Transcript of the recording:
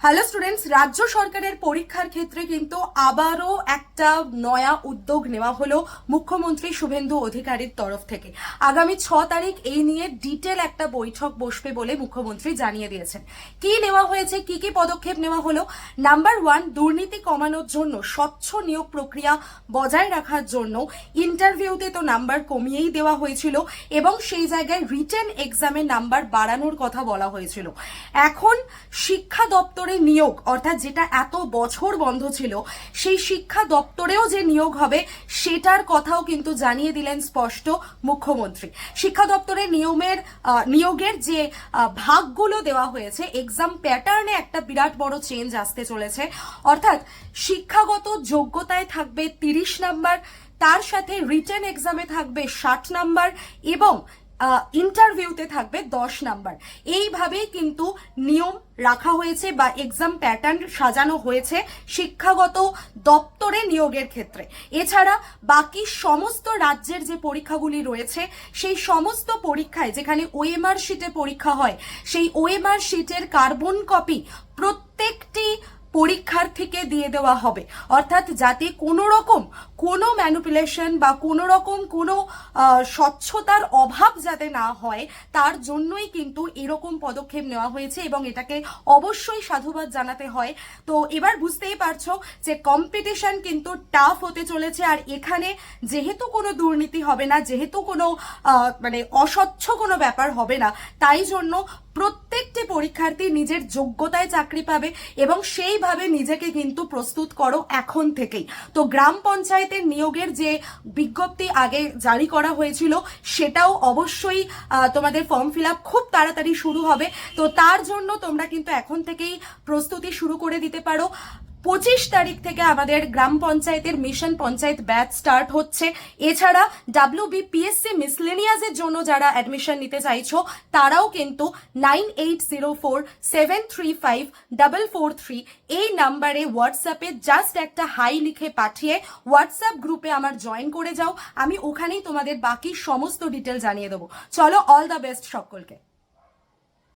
Hello students, রাজ্য সরকারের পরীক্ষার ক্ষেত্রে কিন্তু আবারও একটা নয়া উদ্যোগ নেওয়া হলো মুখ্যমন্ত্রী শুভেন্দু অধিকারীর তরফ থেকে। আগামী 6 তারিখ এই নিয়ে ডিটেল একটা বৈঠক বসবে বলে মুখ্যমন্ত্রী জানিয়ে দিয়েছেন। কি নেওয়া হয়েছে, কি কি পদক্ষেপ নেওয়া হলো? নাম্বার 1, দুর্নীতি কমানোর জন্য, স্বচ্ছ নিয়োগ প্রক্রিয়া বজায় রাখার জন্য ইন্টারভিউতে তো নাম্বার কমিয়েই দেওয়া হয়েছিল এবং সেই জায়গায় রিটেন এক্সামে নাম্বার বাড়ানোর কথা বলা হয়েছিল। এখন শিক্ষা দপ্তরে নিয়োগ, অর্থাৎ যেটা এত বছর বন্ধ ছিল, সেই শিক্ষা দপ্তরেও যে নিয়োগ হবে সেটার কথাও কিন্তু জানিয়ে দিলেন স্পষ্ট মুখ্যমন্ত্রী। শিক্ষা দপ্তরে নিয়োগের যে ভাগগুলো দেওয়া হয়েছে, এক্সাম প্যাটার্নে একটা বিরাট বড় চেঞ্জ আসতে চলেছে। অর্থাৎ শিক্ষাগত যোগ্যতায় থাকবে 30 নাম্বার, তার সাথে রিটেন এক্সামে থাকবে 60 নাম্বার এবং ইন্টারভিউতে থাকবে 10 নাম্বার। এইভাবেই কিন্তু নিয়ম রাখা হয়েছে বা এক্সাম প্যাটার্ন সাজানো হয়েছে শিক্ষাগত দপ্তরে নিয়োগের ক্ষেত্রে। এছাড়া বাকি সমস্ত রাজ্যের যে পরীক্ষাগুলি রয়েছে, সেই সমস্ত পরীক্ষায় যেখানে ওএমআর শিটে পরীক্ষা হয়, সেই ওএমআর শিটের কার্বন কপি প্রত্যেকটি পরীক্ষার্থীকে দিয়ে দেওয়া হবে। অর্থাৎ যাতে কোনো ম্যানিপুলেশন বা কোনো রকম কোনো স্বচ্ছতার অভাব যাতে না হয়, তার জন্যই কিন্তু এরকম পদক্ষেপ নেওয়া হয়েছে এবং এটাকে অবশ্যই সাধুবাদ জানাতে হয়। তো এবার বুঝতেই পারছো যে কম্পিটিশন কিন্তু টাফ হতে চলেছে। আর এখানে যেহেতু কোনো দুর্নীতি হবে না, যেহেতু কোনো অস্বচ্ছ কোনো ব্যাপার হবে না, তাই জন্য প্রত্যেকটি পরীক্ষার্থী নিজের যোগ্যতায় চাকরি পাবে এবং সেইভাবে নিজেকে কিন্তু প্রস্তুত করো এখন থেকেই। তো গ্রাম পঞ্চায়েতের নিয়োগের যে বিজ্ঞপ্তি আগে জারি করা হয়েছিল, সেটাও অবশ্যই তোমাদের ফর্ম ফিল আপ খুব তাড়াতাড়ি শুরু হবে। তো তার জন্য তোমরা কিন্তু এখন থেকেই প্রস্তুতি শুরু করে দিতে পারো। 25 তারিখ থেকে আমাদের গ্রাম পঞ্চায়েতের মিশন পঞ্চায়েত ব্যাচ স্টার্ট হচ্ছে। এছাড়া WBPSC মিসলেনিয়াসের জন্য যারা অ্যাডমিশন নিতে চাইছো, তারাও কিন্তু 9804735443 এই নাম্বারে হোয়াটসঅ্যাপে জাস্ট একটা হাই লিখে পাঠিয়ে হোয়াটসঅ্যাপ গ্রুপে আমার জয়েন করে যাও। আমি ওখানেই তোমাদের বাকি সমস্ত ডিটেল জানিয়ে দেবো। চলো, অল দ্য বেস্ট সকলকে।